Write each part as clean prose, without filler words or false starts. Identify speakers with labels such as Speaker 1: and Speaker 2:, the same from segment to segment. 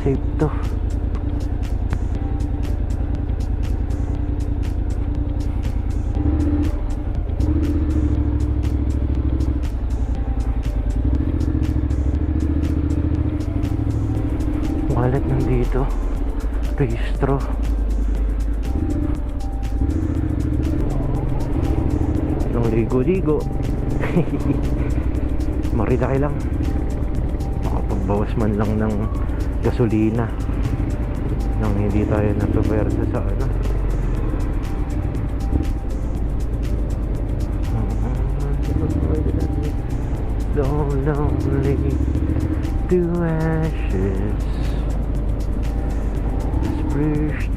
Speaker 1: safe to. Wallet nandito, registro. Nung ligo-ligo. Marilaki lang, makapagbawas man lang ng gasolina nang hindi tayo natubersa sa ano. So lonely to ashes. Splish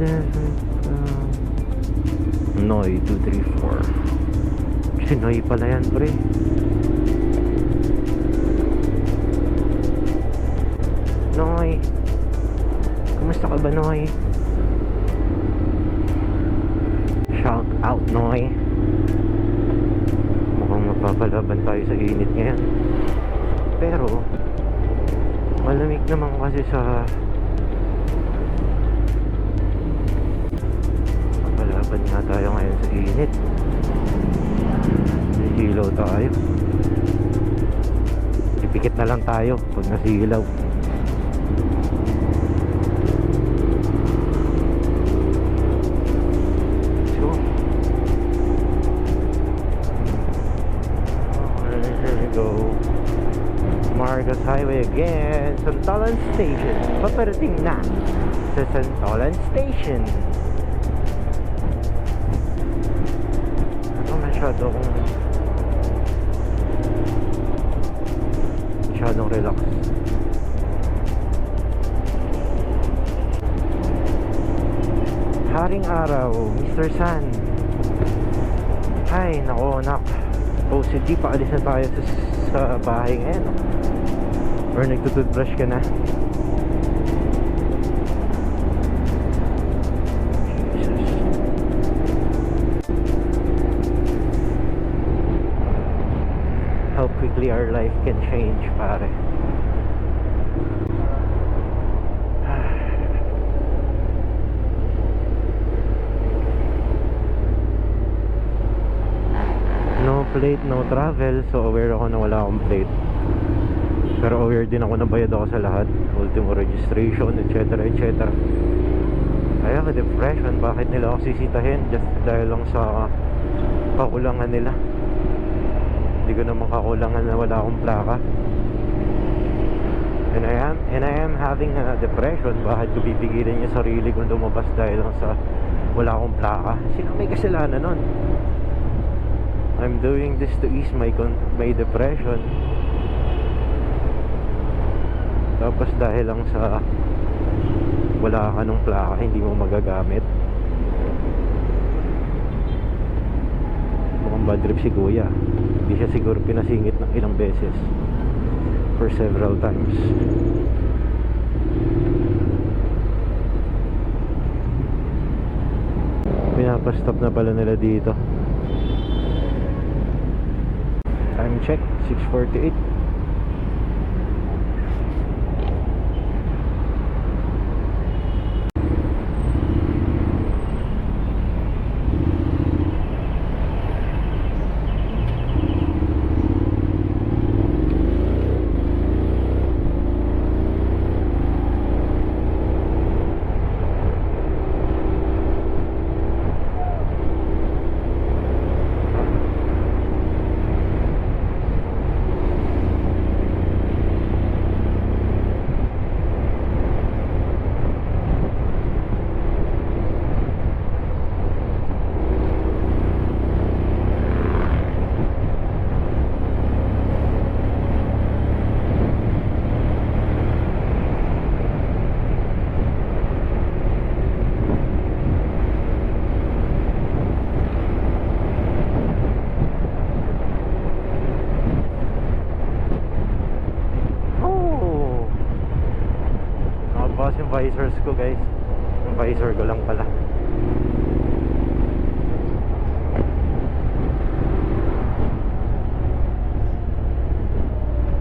Speaker 1: Noy 234. Si Noy pala yan, pre. Noy, kumusta ka ba, Noy? Shout out, Noy. Mukhang mapapalaban tayo sa init ngayon. Pero malamig naman kasi sa mapapalaban nga tayo ngayon sa init. Nasilaw tayo. Ipikit na lang tayo pag nasilaw. Marcos Highway again, Santolan Station. Paparating na sa Santolan Station. Ano masyadong relax. Haring araw, Mr. San. Ay, nako anak. OCD, paalis na tayo sa bahay ngayon, no? Or nagtututbrush ka na? Jesus. How quickly our life can change, pare. No plate, no travel. So aware ako na wala akong plate. Pero aware din ako na bayad ako sa lahat. Ultimo registration, etc, etc. I have a depression. Bakit nila ako sisitahin? Just dahil lang sa kakulangan nila. Hindi ko naman kakulangan na wala akong plaka. And I am having a depression. Bakit ko pipigilin yung sarili kong lumabas dahil lang sa wala akong plaka? Sino may kasalanan nun? I'm doing this to ease my depression. Tapos dahil lang sa wala ka ng plaka, hindi mo magagamit. Mukhang bad trip si kuya. Hindi siya siguro pinasingit ng ilang beses for several times. Pinapastop na pala nila dito. Time check, 6:48. Yung visors ko, guys. Yung visor ko lang pala.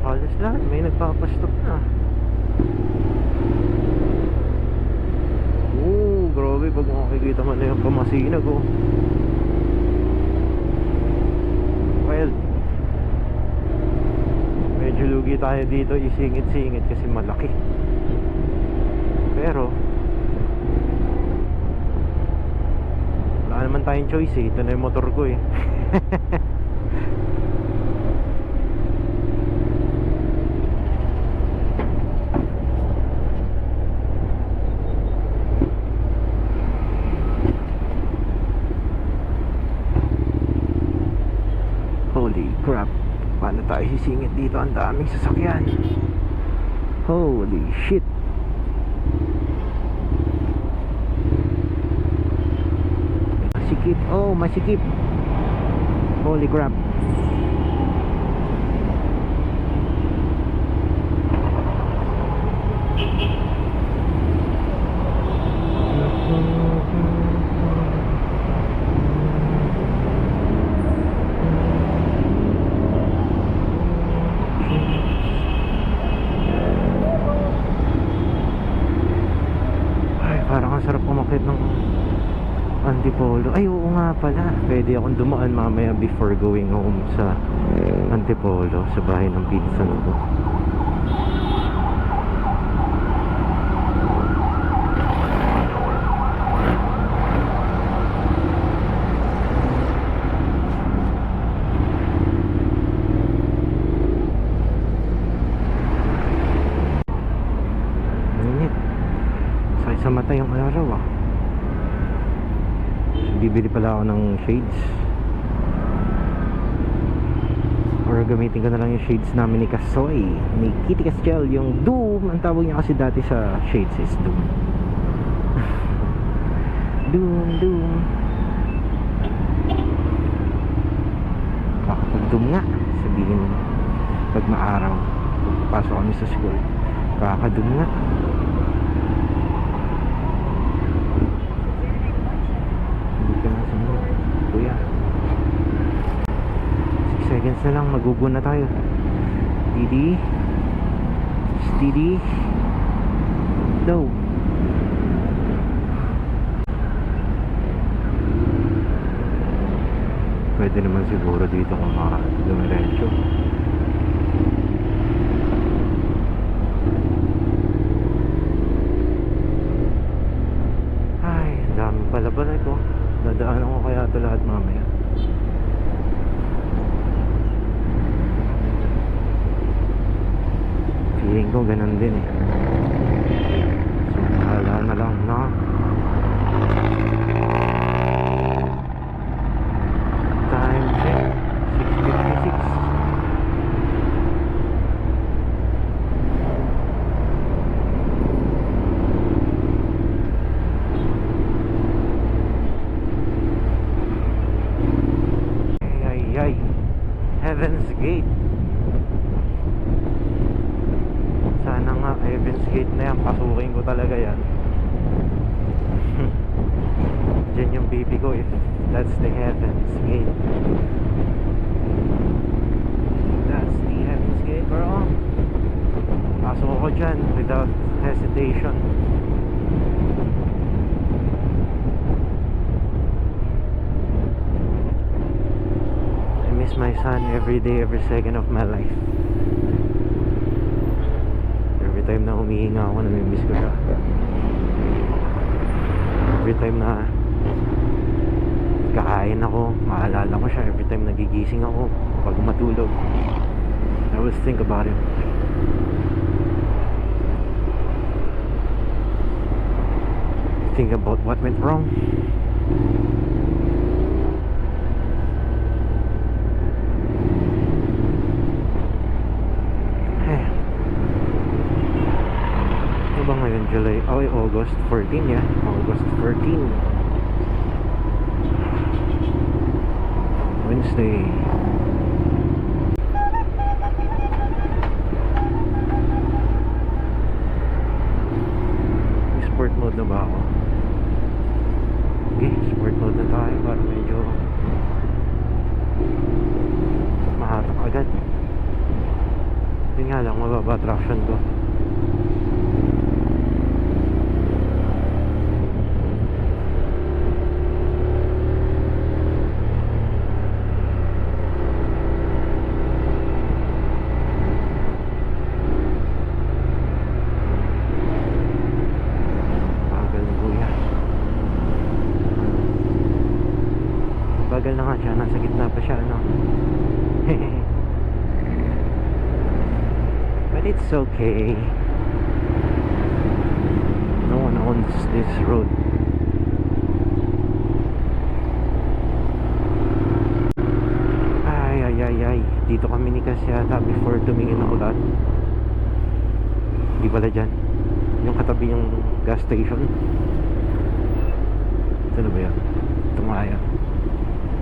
Speaker 1: Halos lahat may nagpapastop na. makikita mo na yung pamasinag oh. Well, medyo lugi tayo dito, isingit-singit kasi malaki. Pero wala naman tayong choice eh. Ito na yung motor ko eh. Holy crap, paano tayo sisingit dito? Ang daming sasakyan. Holy shit. Masikip, oh masikip. Holy crap. Parang ang sarap umakyat ng Antipolo. Ay, oo nga pala. Pwede akong dumaan mamaya before going home sa Antipolo, sa bahay ng pinsan ko. Sa mata yung araw ah. So, bibili pala ako ng shades, or gamitin ko na lang yung shades namin ni Kasoy, ni Kitty Castel, yung Doom. Ang tawag niya kasi dati sa shades is Doom. Doom kakapag-doom nga, sabihin pag maaraw pasok kami sa school, kaka-doom nga. Kuya, 6 seconds na lang, magugo na tayo. Steady go. Pwede naman siguro dito kung dumiretso. Ay, dami pala ko. Dadaanan ko kaya ito lahat mamaya. Feeling ko ganun din eh. So, mahala na lang na. Time check 6:56. Heaven's Gate. Sana nga Heaven's Gate na yan, pasukin ko talaga yan. Diyan yung baby ko if that's the Heaven's Gate. That's the Heaven's Gate, bro. Pasok ko dyan without hesitation. My son every day, every second of my life. Every time na humihinga ako, namimiss ko siya. Every time na kakain ako, maalala ko siya. Every time nagigising ako, pag matulog, I always think about him. Think about what went wrong. July, August 14 yeah. August 14 Wednesday. Sport mode na ba ako? Okay, sport mode na tayo para medyo mahatak agad. Yun nga lang, mababa traction ko. Bagal na nga siya, nasa gitna pa siya, ano. But it's okay. No one owns this road. Ay. Dito kami ni Kas yata before tumingin ng ulan. Di pala dyan. Yung katabi yung gas station. Ito na ba yan? Ito nga yan.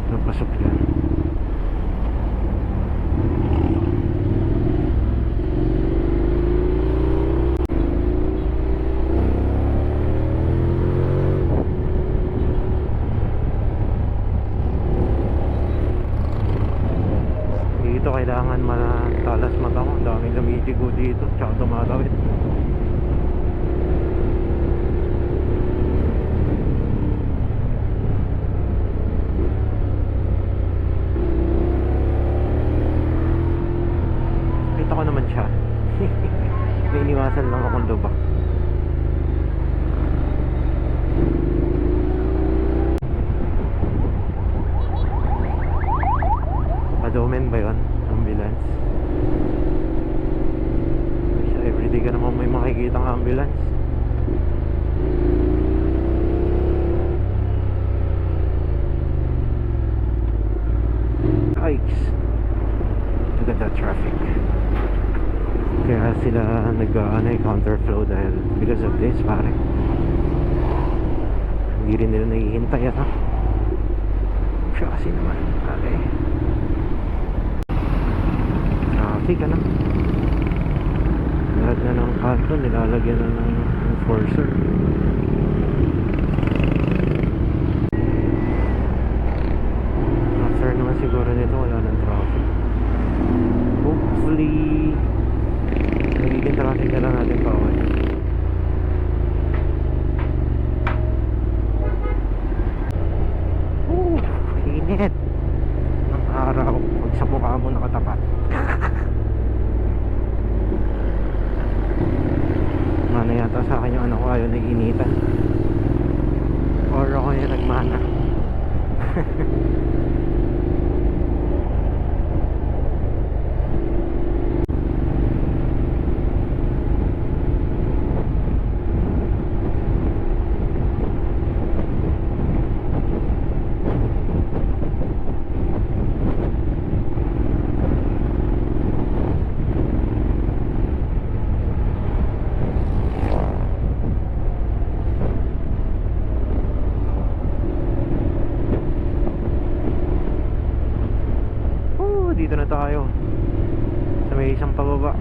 Speaker 1: Napasok dyan. Dito kailangan matalas mata ko. Ang daming lumitigo dito. Tsaka tumatawid. Kita ko naman siya. May iniwasan lang akong lubak. Padomen ba yun? Ambulance. Everyday ka naman may makikita ng ambulance. Yikes. Look at that traffic. Kaya sila counterflow dahil because of this, pare. Hindi rin nila nahihintay, ano? Siya kasi naman, pare. Traffic, ano? Lahat na ng kanto, nilalagyan na ng enforcer. After naman siguro nito, wala ng traffic. Hopefully nagiging traffic na lang natin bawal. Init ng araw pag sa mukha mo nakatapat. Mana yata sa akin yung ano ko, ayaw nag-initan or ako yung nagmana. Dito na tayo sa may isang pababa.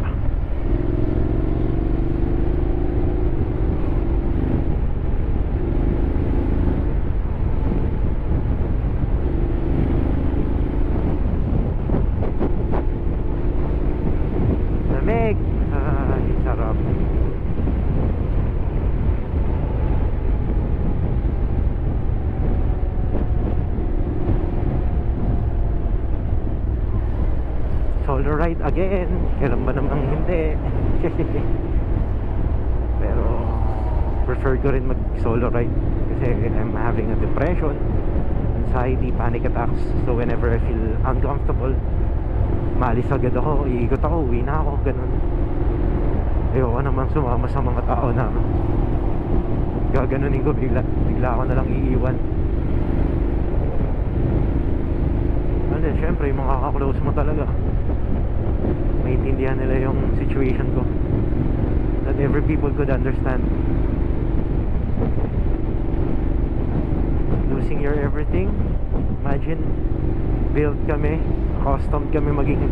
Speaker 1: Lamig. Ay, sarap. Solo ride again. Kailan ba namang hindi? Pero prefer ko rin mag solo ride kasi I'm having a depression, anxiety, panic attacks. So whenever I feel uncomfortable, maalis agad ako, iikot ako, uwi na ako, ganun. Ayoko naman sumama sa mga tao na gaganunin ko bigla ako na lang iiwan. Ano, syempre yung mga kaklose mo talaga, maintindihan nila yung situation ko. Not every people could understand. Losing your everything. Imagine, build kami, accustomed kami maging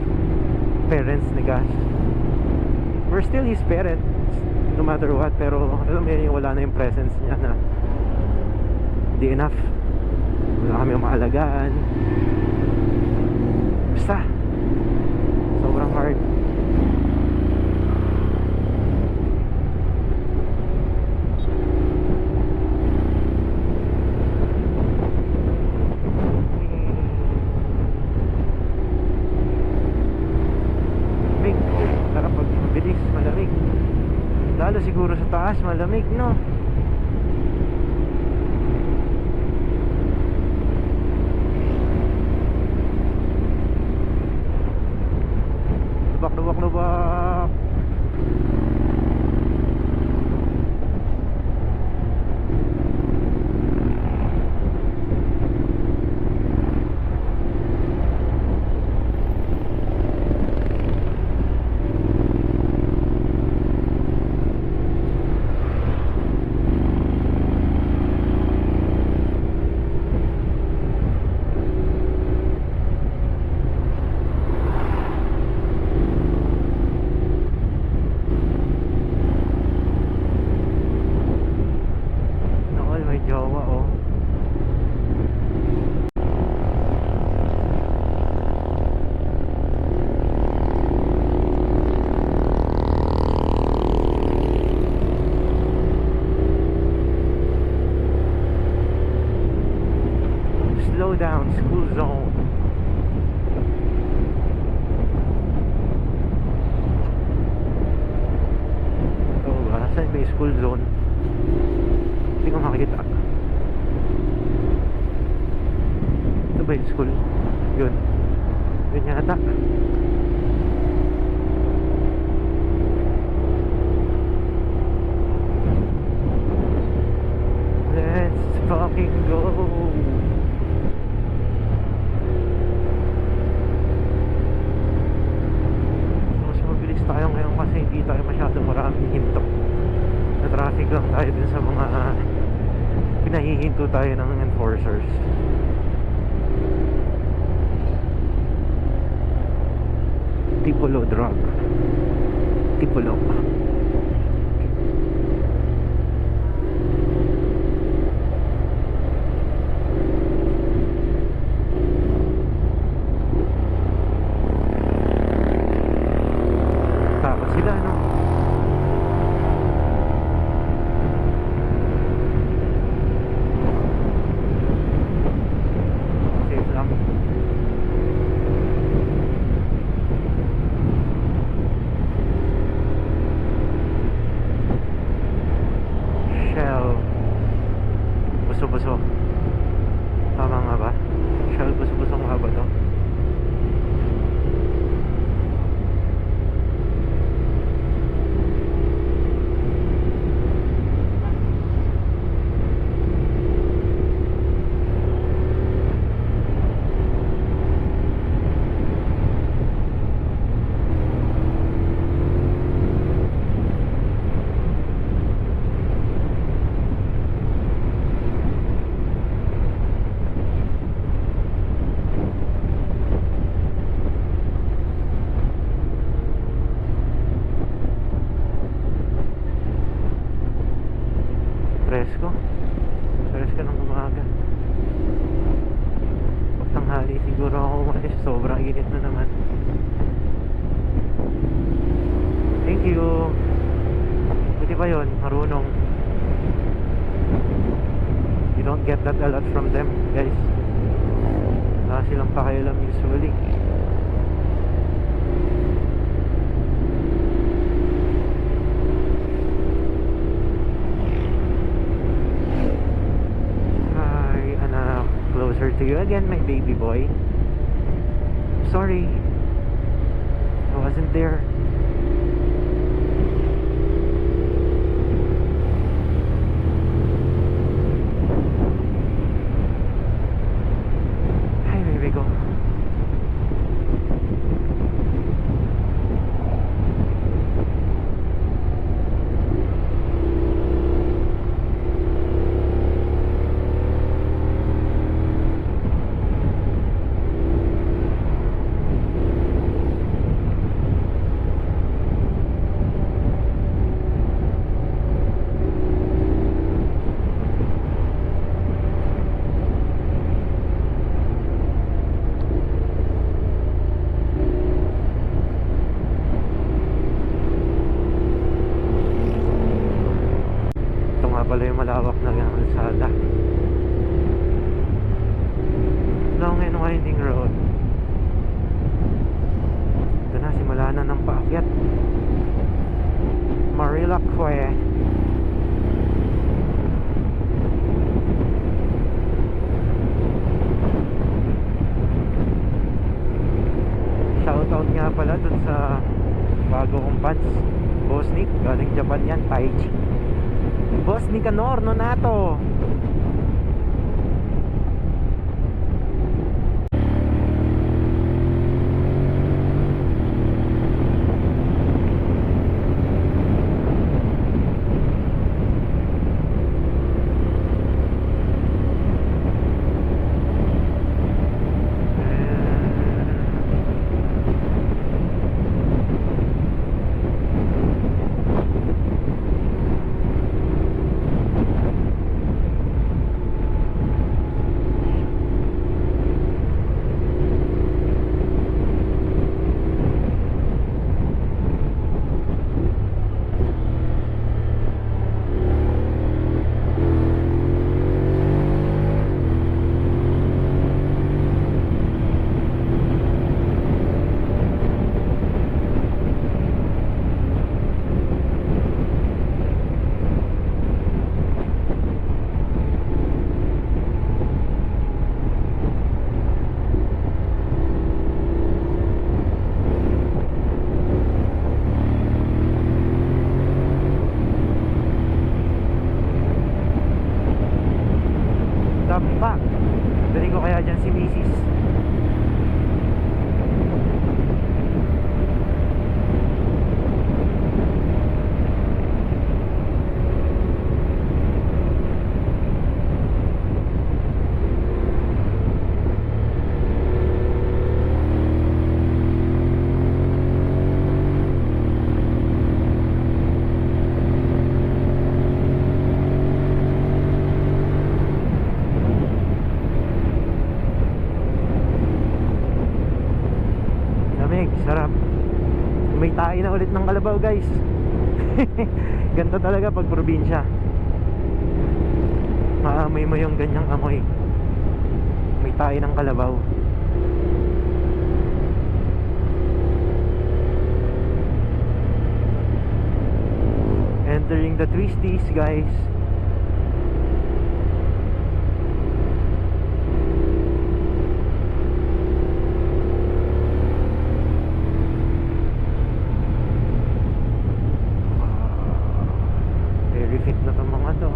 Speaker 1: parents ni Gas. We're still his parents, no matter what. Pero alam mo yun, wala na yung presence niya na hindi enough. Wala kami maalagaan. Basta sobrang hard. Malamig. Sarap pag mabilis, malamig. Lalo siguro sa taas, malamig, no? Town School Zone. Ito ba? Saan may school zone? Hindi ko makikita. Ito ba yung school? Yun. Yun yata. Let's fucking go. Mas mabilis tayo ngayon kasi hindi tayo masyadong maraming hinto. Na traffic lang tayo din sa mga pinahihinto tayo ng enforcers. Tipolo drug. Tipolo. Takot sila, no? Safe lang. Shell. Buso-buso. Tama nga ba? Shell buso-buso nga ba to? Presko. Presko ng umaga. Pag tanghali siguro ako umalis. Sobrang init na naman. Thank you. Buti ba yun? Marunong. You don't get that a lot from them, guys. Wala silang pakialam usually. Closer to you again, my baby boy. Sorry, I wasn't there. Hi, baby, go. Pala yung malawak na kalsada. Long and winding road. Ito na, simula na ng paakyat. Marilacque. Shoutout nga pala dun sa bago kong pants. Boss Nick, galing Japan yan, Taichi. Boss Nicanor Nonato. Sarap. May tae na ulit ng kalabaw, guys. Ganto talaga pag probinsya. Maamoy mo yung ganyang amoy. May tae ng kalabaw. Entering the Twisties, guys. Very fit na tong mga to.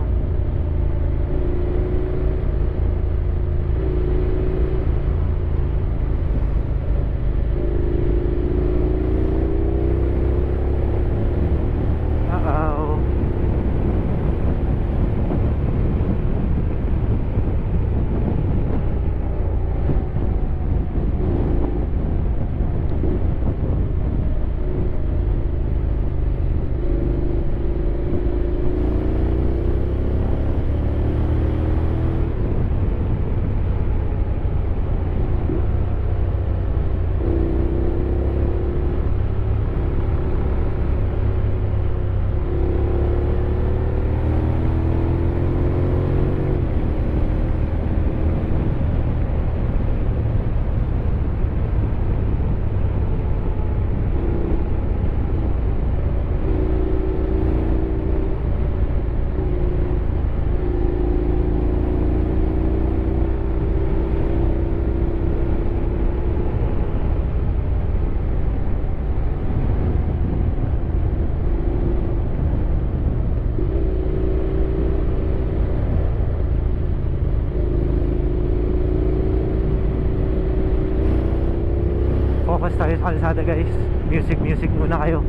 Speaker 1: Focus tayo sa kalsada, guys. Music muna kayo.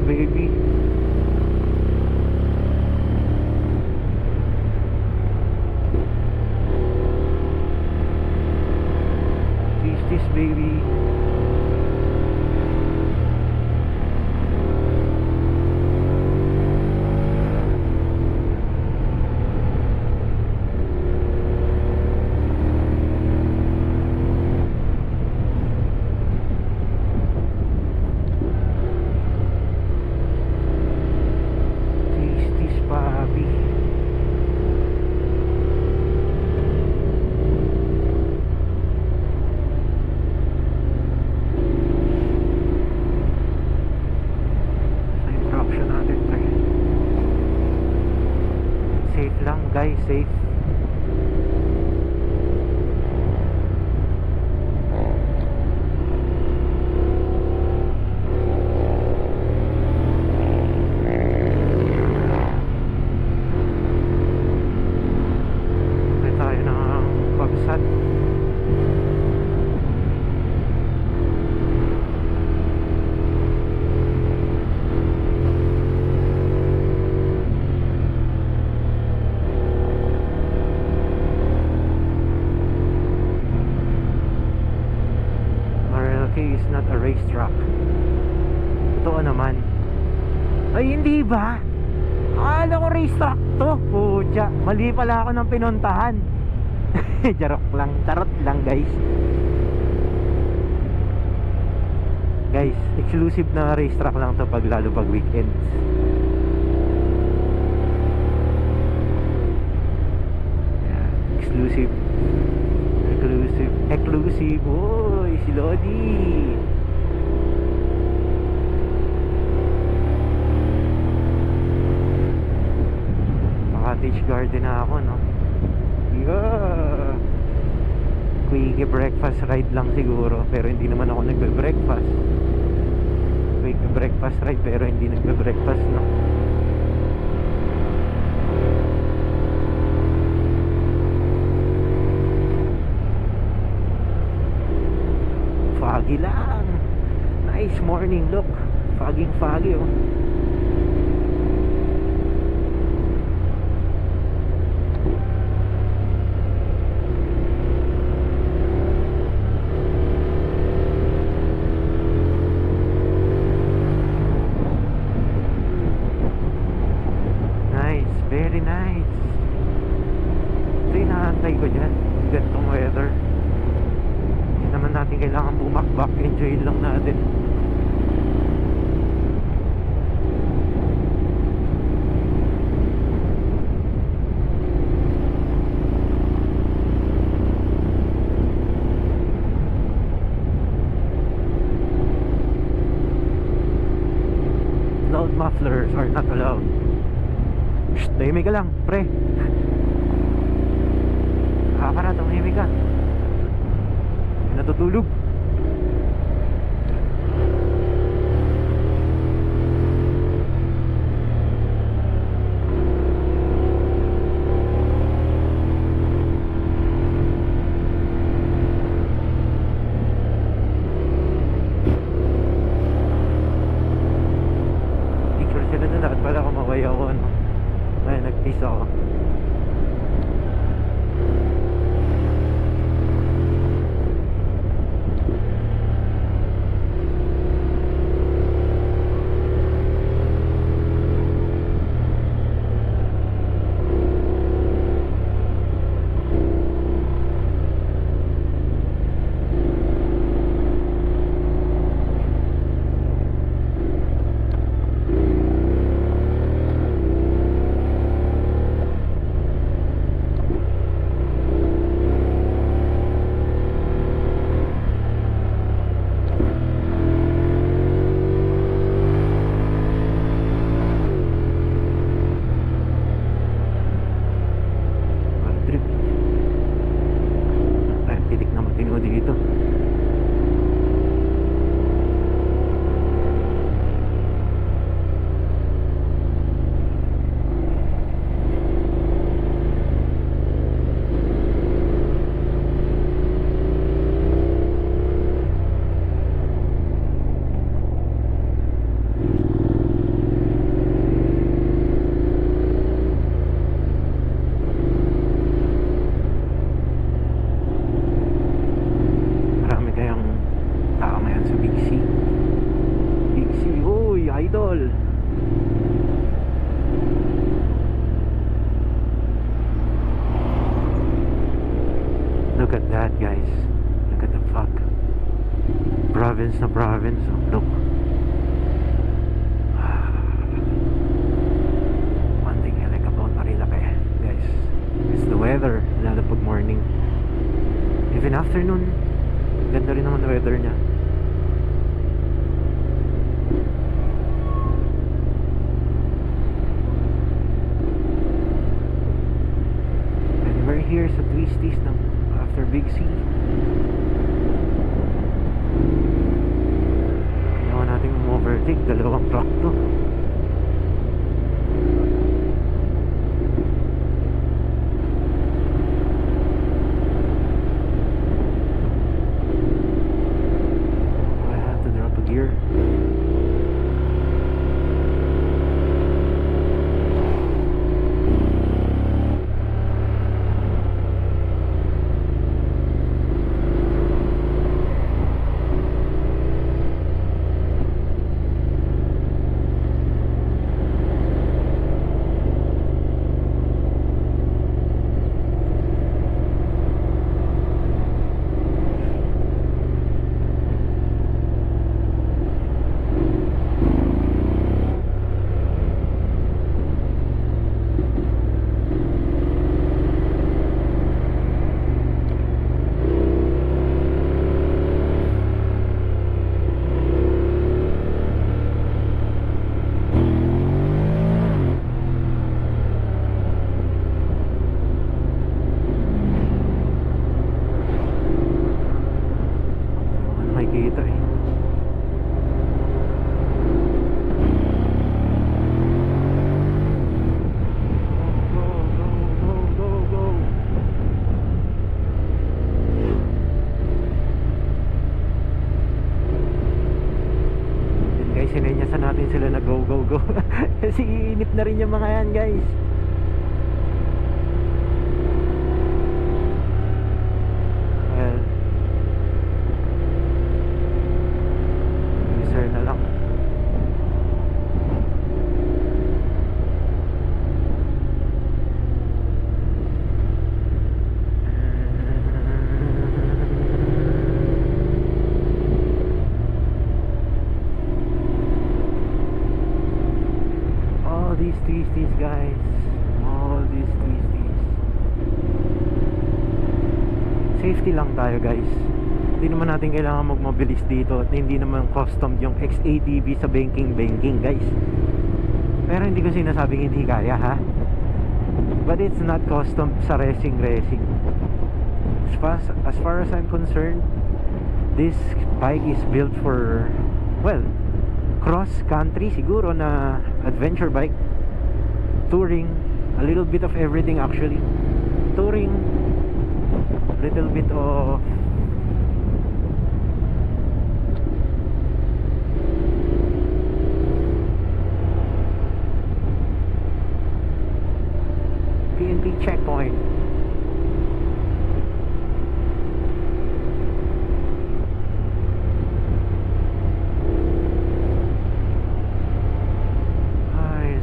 Speaker 1: Baby, this baby. Guys, safe. May tayo ng pagsat. Is not a racetrack. Totoo naman. Ay, hindi ba? Akala ko racetrack to. Pucha, mali pala ako ng pinuntahan. Charot lang, guys. Guys, exclusive na racetrack lang to lalo pag weekends. Yeah, exclusive. Uy, si Lodi. Cottage garden na ako, no? Yeah. Quickie breakfast ride lang siguro, pero hindi naman ako nagbe-breakfast. fake breakfast ride pero hindi nagbe-breakfast, no? Foggy lang. Nice morning look. Foggy oh. Nice, very nice. Ito yung nakantay ko dyan. Gantong weather. Hindi naman natin kailangan bumakbak. Enjoy lang natin. Loud mufflers are not allowed. Shh, tahimik ka lang, pre. Para tumahimik ka. Natutulog. Picture sila na lahat pala kumaway ako, ano. Ay, nag-tease ako. Dito idol. Look at that, guys. Look at the fog. Province na province. Look. One thing I like about Marilake, guys, is the weather. Lalo pag morning. Even afternoon, ganda rin naman the weather niya. Here sa twisties ng after Big C. Ginawa natin overtake, dalawang truck to. I have to drop a gear. sinenyasan natin sila na go go go. Kasi iinip na rin yung mga yan guys. Well, user na lang. These twisties guys, all these twisties. Safety lang tayo guys. Hindi naman natin kailangan magmabilis dito at hindi naman custom yung XATV sa banking guys. Pero hindi ko sinasabing hindi kaya ha, but it's not custom sa racing. As far as I'm concerned, this bike is built for, well, cross country siguro na adventure bike, touring, a little bit of everything actually. Touring, little bit of PNP checkpoint.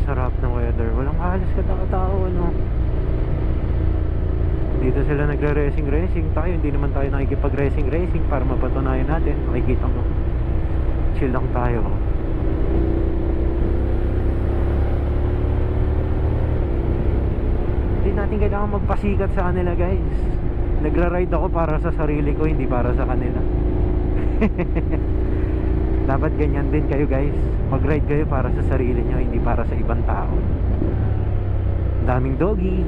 Speaker 1: Sarap ng weather, walang halos katao-tao ano. Dito sila nagre-racing, tayo hindi naman tayo nakikipag-racing para mapatunayan natin. Makikita mo, chill lang tayo. Hindi natin kailangan magpasikat sa kanila guys. Nagra-ride ako para sa sarili ko, hindi para sa kanila. Dapat ganyan din kayo guys. Mag-ride kayo para sa sarili nyo, hindi para sa ibang tao. Daming doggy.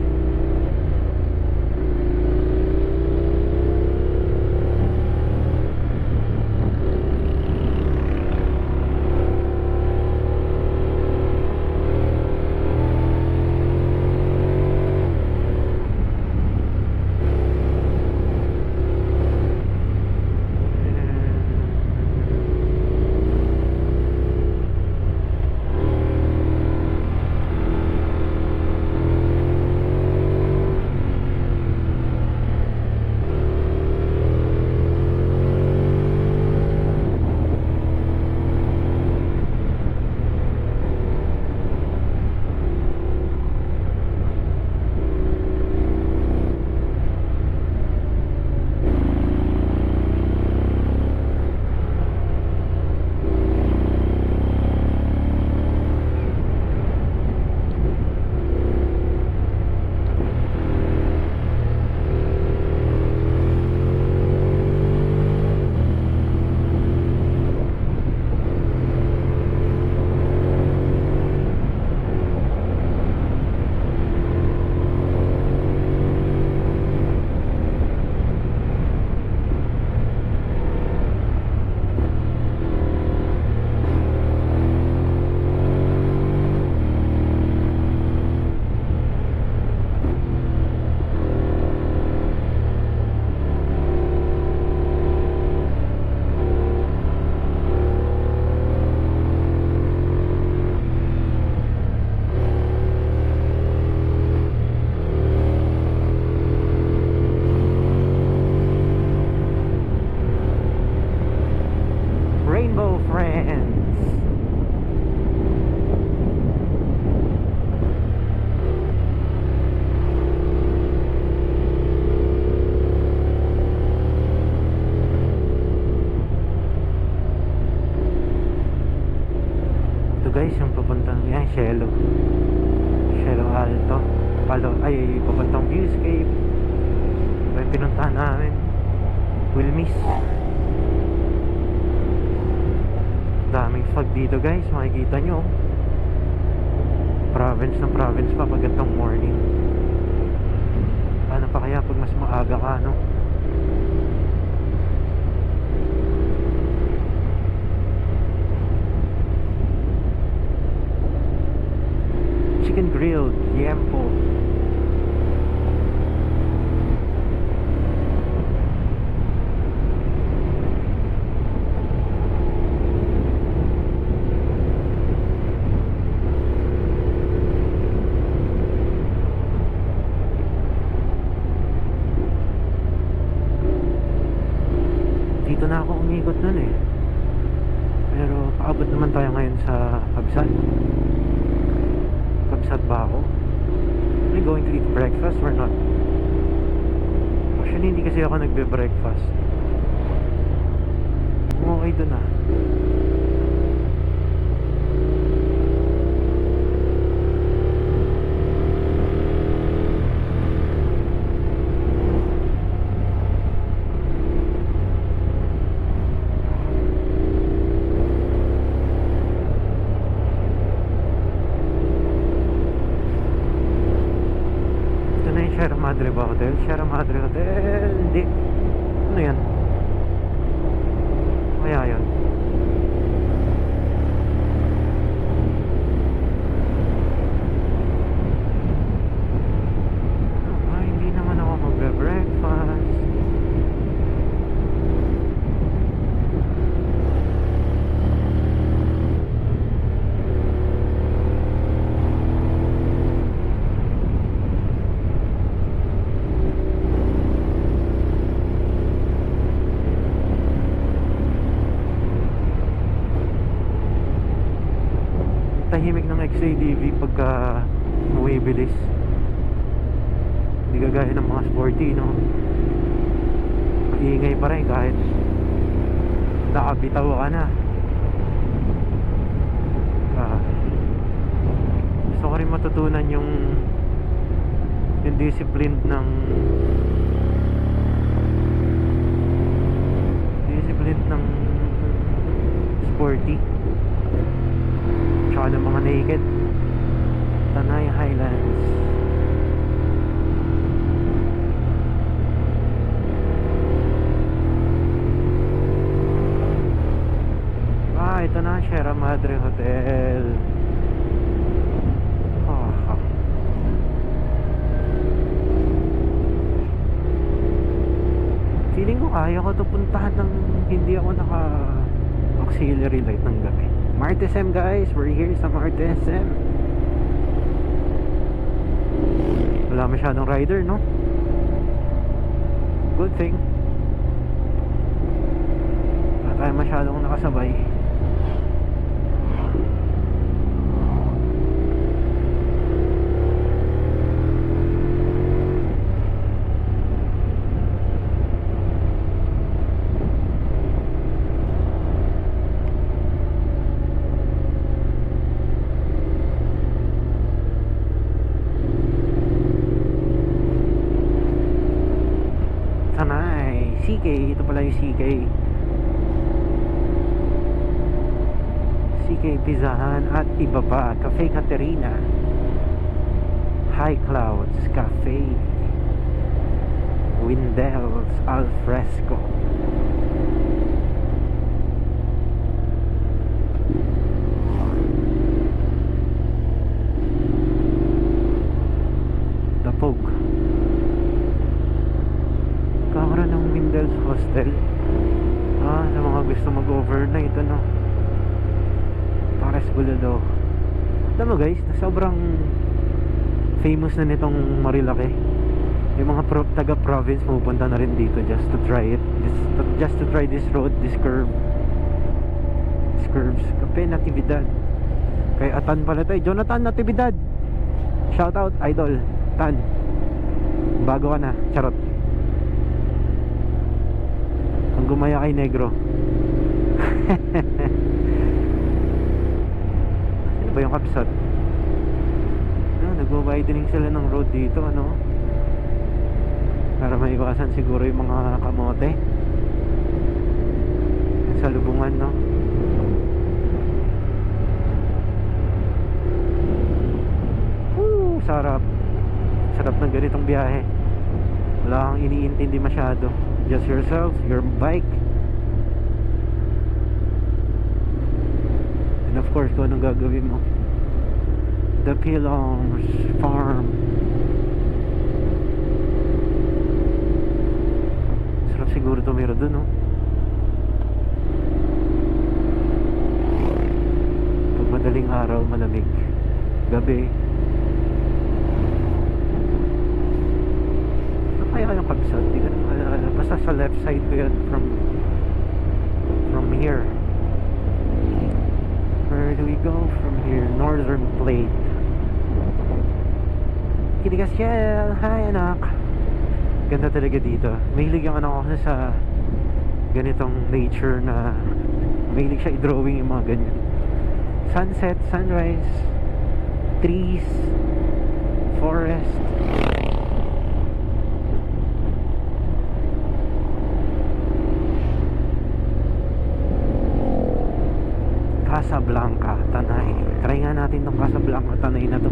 Speaker 1: guys, yung papuntang yan, Cielo Alto ay papuntang Viewscape. May pinuntahan namin Wilmis. Daming fog dito guys, makikita nyo. Province ng province pa pag itong morning. Paano pa kaya pag mas maaga ka, no? Chicken grilled, Yempo. Paabot naman tayo ngayon sa Kabsat. Kabsat ba ako? Are we going to eat breakfast or not? Actually, hindi kasi ako nagbe-breakfast. Okay dun ah. Sierra Madre ba Hotel? Sierra Madre Hotel? Hindi. Ano yan? Kaya yun. Hindi naman ako magbe-breakfast. Tahimik ng XADV pagka bumibilis. Hindi kagaya ng mga sporty, no? Maingay pa rin kahit nakabitaw ka na. Gusto ko rin matutunan yung discipline ng sporty tsaka ng mga naked. Tanay Highlands. Ito na, Sierra Madre Hotel. Feeling ko kaya ko ito puntahan ng hindi ako naka auxiliary light ng gabi. Martes M guys, we're here sa Martes M. Wala masyadong rider, no? Good thing. Wala tayo masyadong nakasabay. CK, ito pala yung CK Pizzahan at iba pa, Cafe Caterina, High Clouds Cafe, Windells Al Fresco. Tapog kakaroon ng Windells Hostel. Sa mga gusto mag-overnight, ano, Pares Bulalo. Alam mo guys, sobrang famous na nitong Marilake. Yung mga taga-province pupunta na rin dito just to try it, just to try this road, this curve, these curves. Cafe Natividad. Kay Atan pala tayo, Jonathan Natividad. Shout out idol Tan, bago ka na, charot. Ang gumaya kay Negro. Sino ba yung Kabsat? Nagwa-widening sila ng road dito, ano, para maiwasan siguro yung mga kamote sa lubungan, no? Sarap. Sarap ng ganitong biyahe. Wala kang iniintindi masyado. Just yourself, your bike, and of course kung anong gagawin mo. The Pilons Farm. Sarap siguro tumira dun, no? Pag madaling araw, malamig. Gabi, kaya yung Kabsat, di ka na, basta sa left side ko yan from here. go from here? Northern Plate. Kinigasyel, hi anak. Ganda talaga dito. Mahilig yung anak ko sa ganitong nature na mahilig siya i-drawing yung mga ganyan. Sunset, sunrise, trees, forest. Casablanca, Tanay. Try nga natin tong Casablanca, Tanay na to.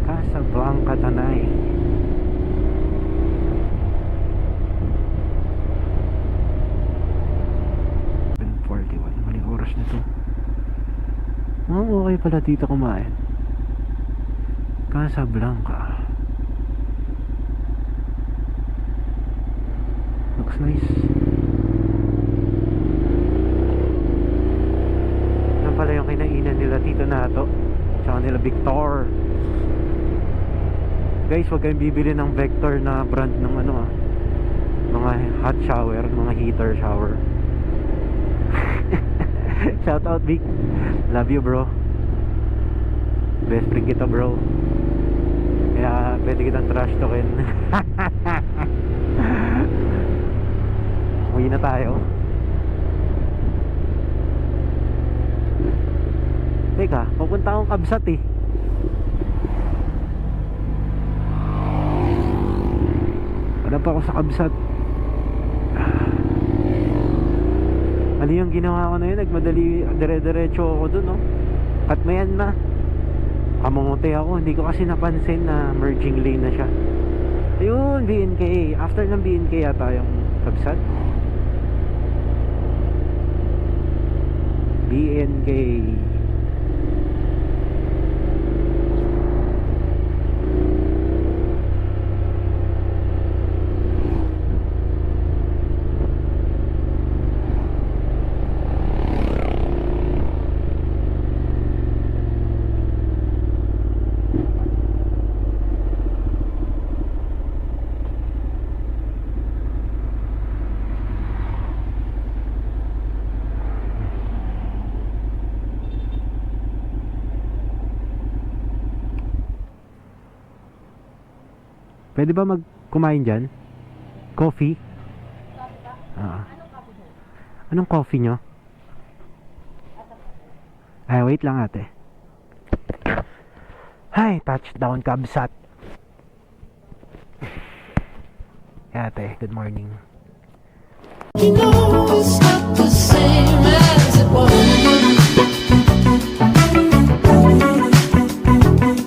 Speaker 1: Casablanca, Tanay. Maling oras na to. Okay pala dito kumain. Casablanca. Looks nice. Yan pala yung kinainan nila Tito Nato tsaka nila Victor. Guys, huwag kayong bibili ng Vector na brand ng mga hot shower, mga heater shower. Shout out Vic. Love you bro. Best friend kita bro. Kaya pwede kitang trash talkin. Uwi na tayo. Teka, pupunta akong Kabsat eh. Wala pa ako sa Kabsat. Mali yung ginawa ko na yun. Nagmadali, dire-diretso ako dun, no? At mayan na. Kamunguti ako. Hindi ko kasi napansin na merging lane na siya. Ayun, BNK. After ng BNK yata yung Kabsat. BNK. Pwede ba kumain dyan? Coffee? Anong coffee nyo? Ay, wait lang ate. Hi, touchdown Kabsat. Ate, good morning.
Speaker 2: You know it's not the same as it was.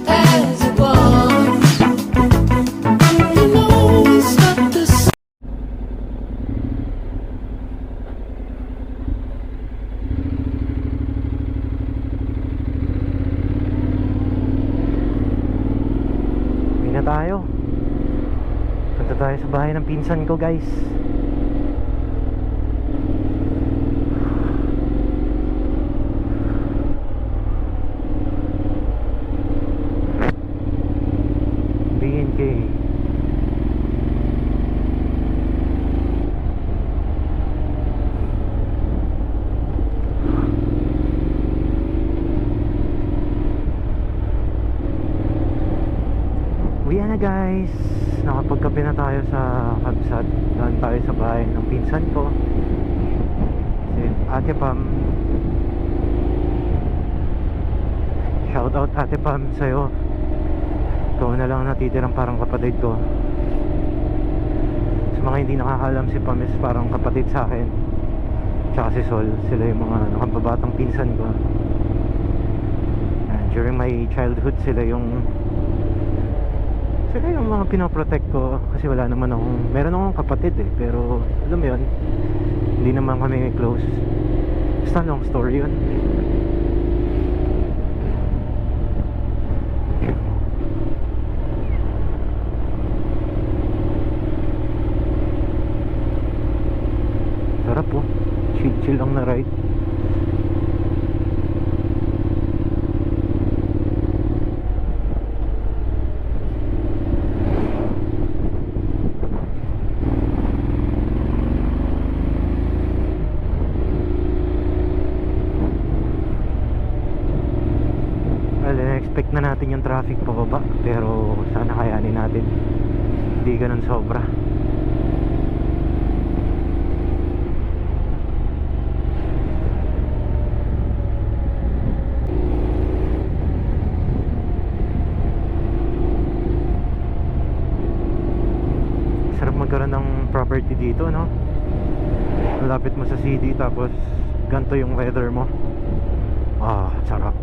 Speaker 2: As it was. You know it's not the same.
Speaker 1: Uwi na tayo. Punta tayo sa bahay ng pinsan ko guys. BNK. Uwi na guys. Nakapagkape na tayo sa Kabsat. Doon tayo sa bahay ng pinsan ko. Si Ate Pam. Shout out Ate Pam sa'yo. Ikaw na lang natitirang parang kapatid ko. Sa mga hindi nakakaalam, si Pam is parang kapatid sa akin. Tsaka si Sol. Sila yung mga nakababatang pinsan ko. And during my childhood, sila yung mga pinoprotect ko. Kasi wala naman akong, meron akong kapatid eh, pero alam mo yun, hindi naman kami close. Basta long story yun. Sarap po. Chill lang na ride. Well, expect na natin yung traffic pababa, pero sana kayanin natin. Hindi ganun sobra. Sarap magkaroon ng property dito, no? Malapit mo sa city, tapos ganito yung weather mo. Ah, sarap.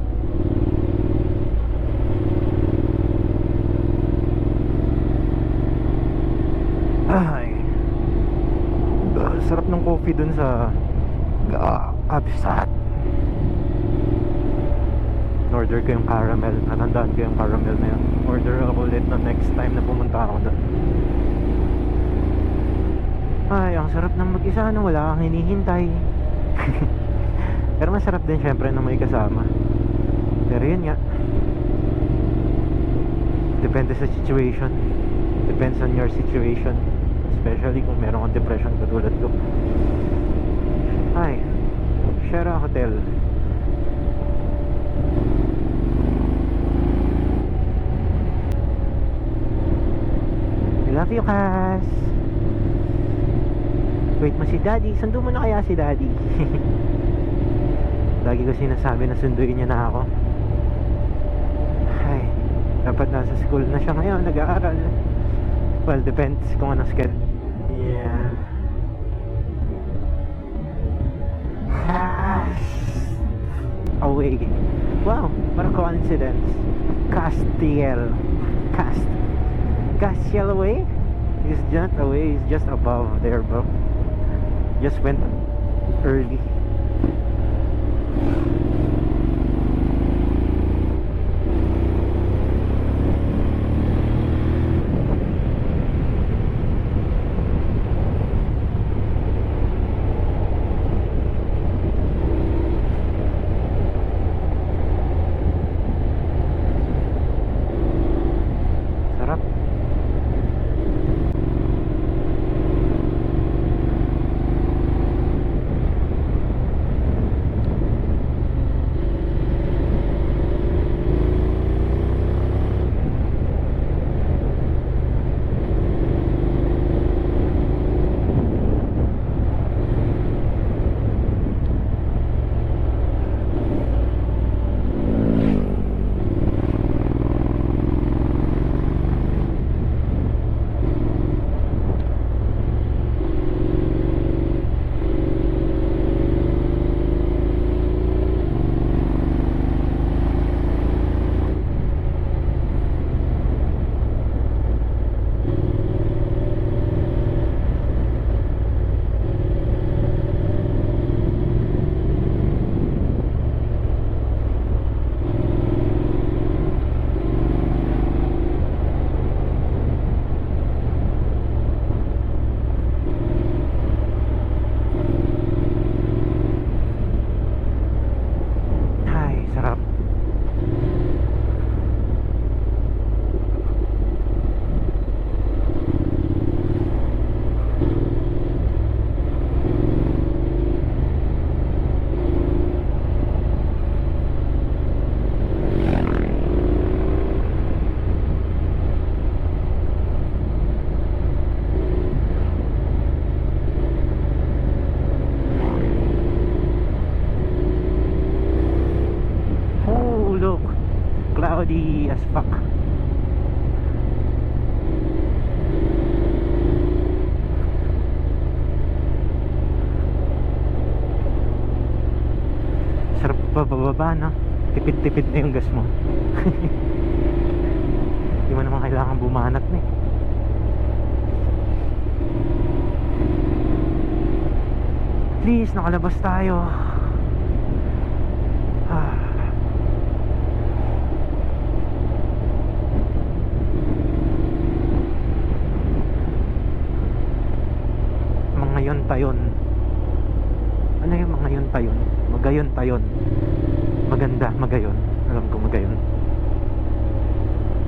Speaker 1: Ay, sarap ng coffee dun sa Kabisat. Order ko yung caramel. Natandaan ko yung caramel na yun. Order ako ulit na next time na pumunta ako doon. Ay, ang sarap ng mag-isa, no? Wala kang hinihintay. Pero masarap din syempre na may kasama. Pero yun nga, depende sa situation. Depends on your situation. Especially kung meron kang depression katulad ko. Ay, Shera Hotel. I love you, Cass. Wait mo si Daddy. Sundo mo na kaya si Daddy? Lagi ko sinasabi na sunduin niya na ako. Ay, dapat nasa school na siya ngayon, nag-aaral. Well, depends kung anong schedule. Yeah. Away. Wow, what a coincidence. Castiel away? He's not away, he's just above there, bro. Just went early. Sarap. Cloudy as fuck. Sarap pa bababa, no? Tipid-tipid na yung gas mo. Hindi mo naman kailangan bumanat na eh. Please, nakalabas tayo. Magayon tayon. Ano yung magayon tayon? Magayon tayon. Maganda, magayon. Alam ko magayon.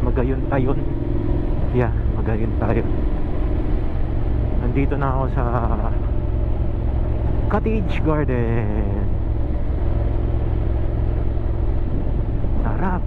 Speaker 1: Magayon tayon. Yeah, magayon tayon. Nandito na ako sa Cottage Garden. Sarap.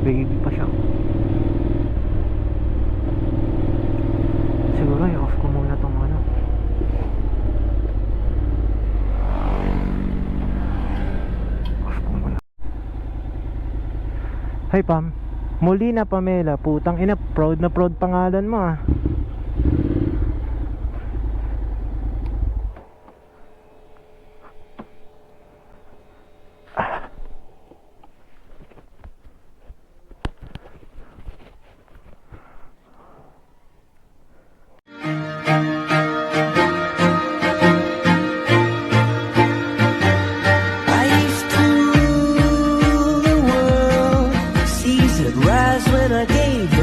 Speaker 1: baby pa siya. Siguro i-off ko muna tong ano. Off ko muna. Hi Pam. Muli na Pamela, putang ina, proud na proud pangalan mo ah.
Speaker 3: Life to the world, seas that rise when I gave